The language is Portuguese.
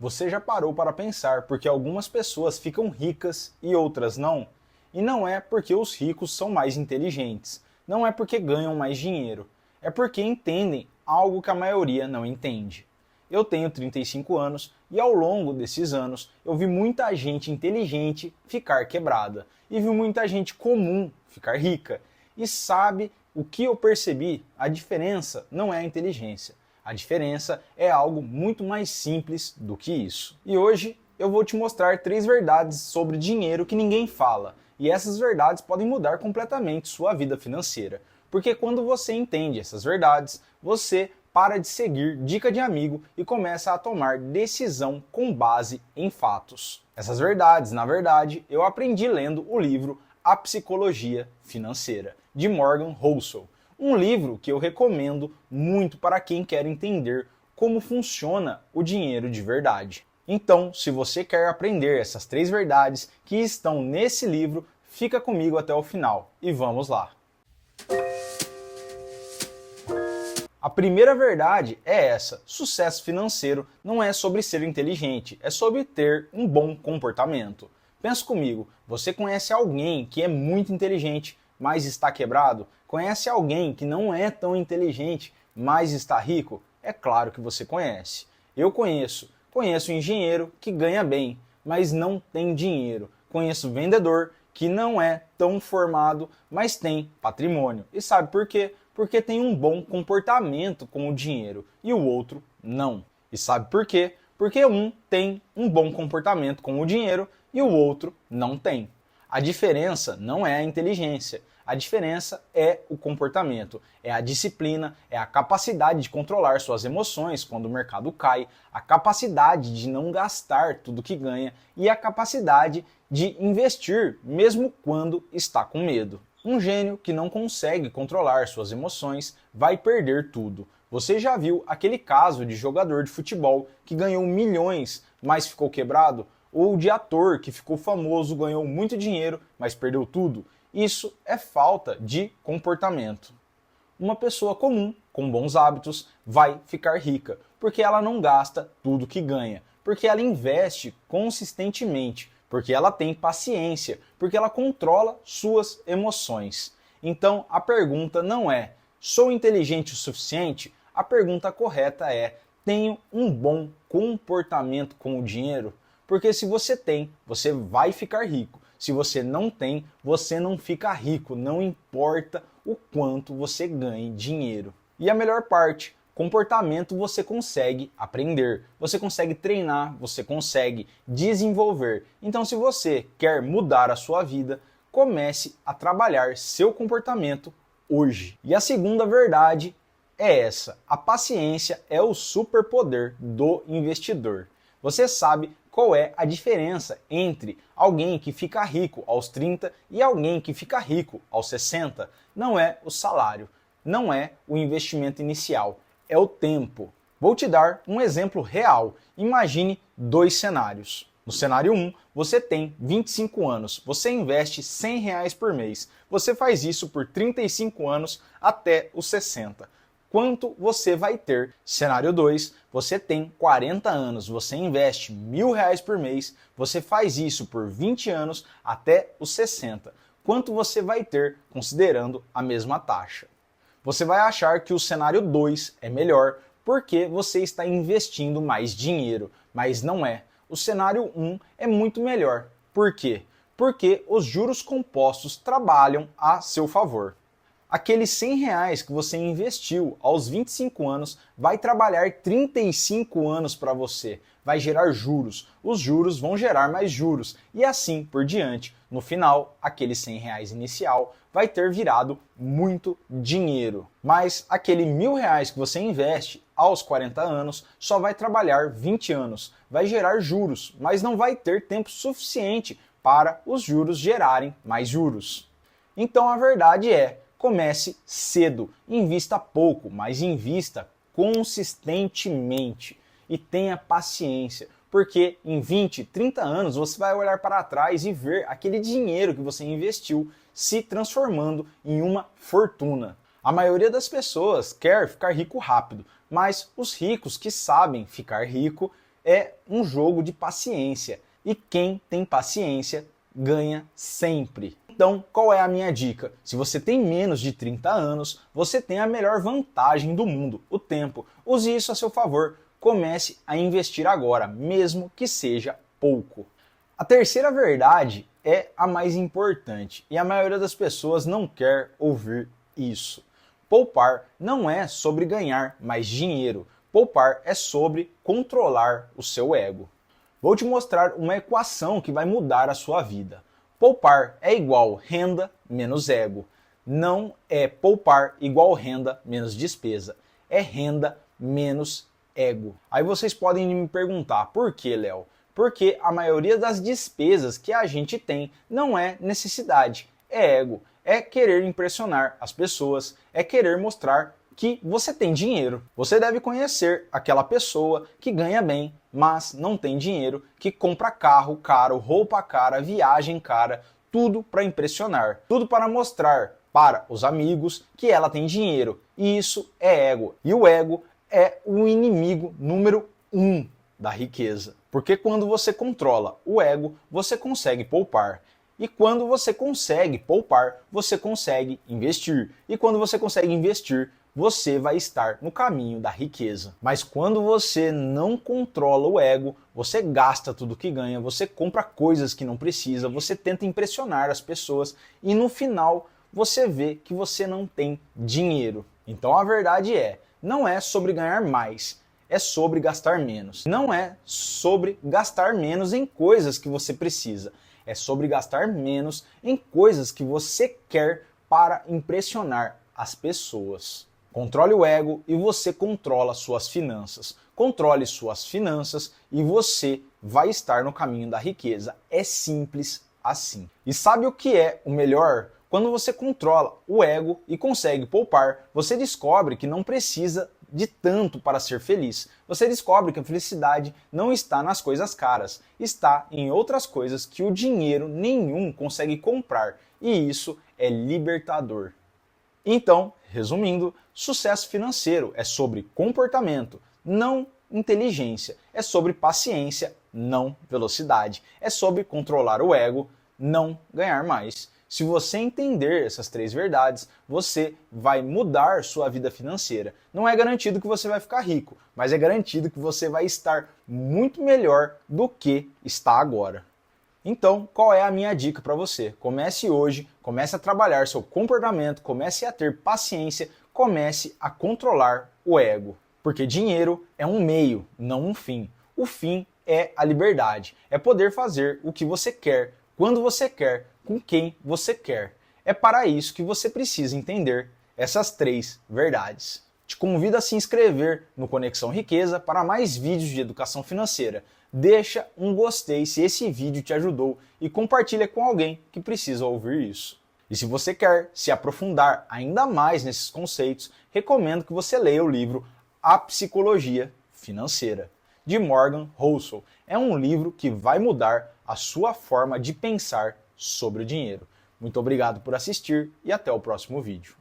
Você já parou para pensar por que algumas pessoas ficam ricas e outras não? E não é porque os ricos são mais inteligentes, não é porque ganham mais dinheiro, é porque entendem algo que a maioria não entende. Eu tenho 35 anos e ao longo desses anos eu vi muita gente inteligente ficar quebrada e vi muita gente comum ficar rica. E sabe o que eu percebi? A diferença não é a inteligência. A diferença é algo muito mais simples do que isso. E hoje eu vou te mostrar 3 verdades sobre dinheiro que ninguém fala. E essas verdades podem mudar completamente sua vida financeira. Porque quando você entende essas verdades, você para de seguir dica de amigo e começa a tomar decisão com base em fatos. Essas verdades, na verdade, eu aprendi lendo o livro A Psicologia Financeira, de Morgan Housel. Um livro que eu recomendo muito para quem quer entender como funciona o dinheiro de verdade. Então, se você quer aprender essas 3 verdades que estão nesse livro, fica comigo até o final e vamos lá! A primeira verdade é essa: sucesso financeiro não é sobre ser inteligente, é sobre ter um bom comportamento. Pensa comigo, você conhece alguém que é muito inteligente, mas está quebrado? Conhece alguém que não é tão inteligente, mas está rico? É claro que você conhece. Eu conheço. Conheço um engenheiro que ganha bem, mas não tem dinheiro. Conheço um vendedor que não é tão formado, mas tem patrimônio. E sabe por quê? Porque tem um bom comportamento com o dinheiro e o outro não. E sabe por quê? Porque um tem um bom comportamento com o dinheiro e o outro não tem. A diferença não é a inteligência, a diferença é o comportamento, é a disciplina, é a capacidade de controlar suas emoções quando o mercado cai, a capacidade de não gastar tudo que ganha e a capacidade de investir mesmo quando está com medo. Um gênio que não consegue controlar suas emoções vai perder tudo. Você já viu aquele caso de jogador de futebol que ganhou milhões, mas ficou quebrado? Ou de ator que ficou famoso, ganhou muito dinheiro, mas perdeu tudo? Isso é falta de comportamento. Uma pessoa comum, com bons hábitos, vai ficar rica, porque ela não gasta tudo que ganha, porque ela investe consistentemente, porque ela tem paciência, porque ela controla suas emoções. Então a pergunta não é: sou inteligente o suficiente? A pergunta correta é: tenho um bom comportamento com o dinheiro? Porque se você tem, você vai ficar rico. Se você não tem, você não fica rico, não importa o quanto você ganhe dinheiro. E a melhor parte, comportamento você consegue aprender, você consegue treinar, você consegue desenvolver. Então, se você quer mudar a sua vida, comece a trabalhar seu comportamento hoje. E a segunda verdade é essa: a paciência é o superpoder do investidor. Você sabe qual é a diferença entre alguém que fica rico aos 30 e alguém que fica rico aos 60? Não é o salário, não é o investimento inicial, é o tempo. Vou te dar um exemplo real. Imagine 2 cenários. No cenário 1, você tem 25 anos, você investe R$ 100 por mês. Você faz isso por 35 anos até os 60. Quanto você vai ter? Cenário 2, você tem 40 anos, você investe R$ 1.000 por mês, você faz isso por 20 anos até os 60. Quanto você vai ter considerando a mesma taxa? Você vai achar que o cenário 2 é melhor porque você está investindo mais dinheiro, mas não é. O cenário 1 é muito melhor. Por quê? Porque os juros compostos trabalham a seu favor. Aqueles R$ 100 que você investiu aos 25 anos vai trabalhar 35 anos para você, vai gerar juros, os juros vão gerar mais juros e assim por diante. No final, aquele R$ 100 inicial vai ter virado muito dinheiro. Mas aquele R$ 1.000 que você investe aos 40 anos só vai trabalhar 20 anos, vai gerar juros, mas não vai ter tempo suficiente para os juros gerarem mais juros. Então a verdade é: comece cedo, invista pouco, mas invista consistentemente e tenha paciência, porque em 20, 30 anos você vai olhar para trás e ver aquele dinheiro que você investiu se transformando em uma fortuna. A maioria das pessoas quer ficar rico rápido, mas os ricos que sabem ficar rico é um jogo de paciência. E quem tem paciência ganha sempre. Então, qual é a minha dica? Se você tem menos de 30 anos, você tem a melhor vantagem do mundo, o tempo. Use isso a seu favor. Comece a investir agora, mesmo que seja pouco. A terceira verdade é a mais importante e a maioria das pessoas não quer ouvir isso. Poupar não é sobre ganhar mais dinheiro. Poupar é sobre controlar o seu ego. Vou te mostrar uma equação que vai mudar a sua vida. Poupar é igual renda menos ego. Não é poupar igual renda menos despesa. É renda menos ego. Aí vocês podem me perguntar, por que, Léo? Porque a maioria das despesas que a gente tem não é necessidade, é ego. É querer impressionar as pessoas, é querer mostrar que você tem dinheiro. Você deve conhecer aquela pessoa que ganha bem, mas não tem dinheiro, que compra carro caro, roupa cara, viagem cara, tudo para impressionar, tudo para mostrar para os amigos que ela tem dinheiro. E isso é ego. E o ego é o inimigo número 1 da riqueza. Porque quando você controla o ego, você consegue poupar. E quando você consegue poupar, você consegue investir. E quando você consegue investir, você vai estar no caminho da riqueza. Mas quando você não controla o ego, você gasta tudo que ganha, você compra coisas que não precisa, você tenta impressionar as pessoas e no final você vê que você não tem dinheiro. Então a verdade é, não é sobre ganhar mais, é sobre gastar menos. Não é sobre gastar menos em coisas que você precisa. É sobre gastar menos em coisas que você quer para impressionar as pessoas. Controle o ego e você controla suas finanças. Controle suas finanças e você vai estar no caminho da riqueza. É simples assim. E sabe o que é o melhor? Quando você controla o ego e consegue poupar, você descobre que não precisa de tanto para ser feliz. Você descobre que a felicidade não está nas coisas caras, está em outras coisas que o dinheiro nenhum consegue comprar. E isso é libertador. Então, resumindo, sucesso financeiro é sobre comportamento, não inteligência. É sobre paciência, não velocidade. É sobre controlar o ego, não ganhar mais. Se você entender essas 3 verdades, você vai mudar sua vida financeira. Não é garantido que você vai ficar rico, mas é garantido que você vai estar muito melhor do que está agora. Então, qual é a minha dica para você? Comece hoje, comece a trabalhar seu comportamento, comece a ter paciência, comece a controlar o ego. Porque dinheiro é um meio, não um fim. O fim é a liberdade, é poder fazer o que você quer, quando você quer, com quem você quer. É para isso que você precisa entender essas 3 verdades. Te convido a se inscrever no Conexão Riqueza para mais vídeos de educação financeira. Deixa um gostei se esse vídeo te ajudou e compartilha com alguém que precisa ouvir isso. E se você quer se aprofundar ainda mais nesses conceitos, recomendo que você leia o livro A Psicologia Financeira, de Morgan Housel. É um livro que vai mudar a sua forma de pensar sobre o dinheiro. Muito obrigado por assistir e até o próximo vídeo.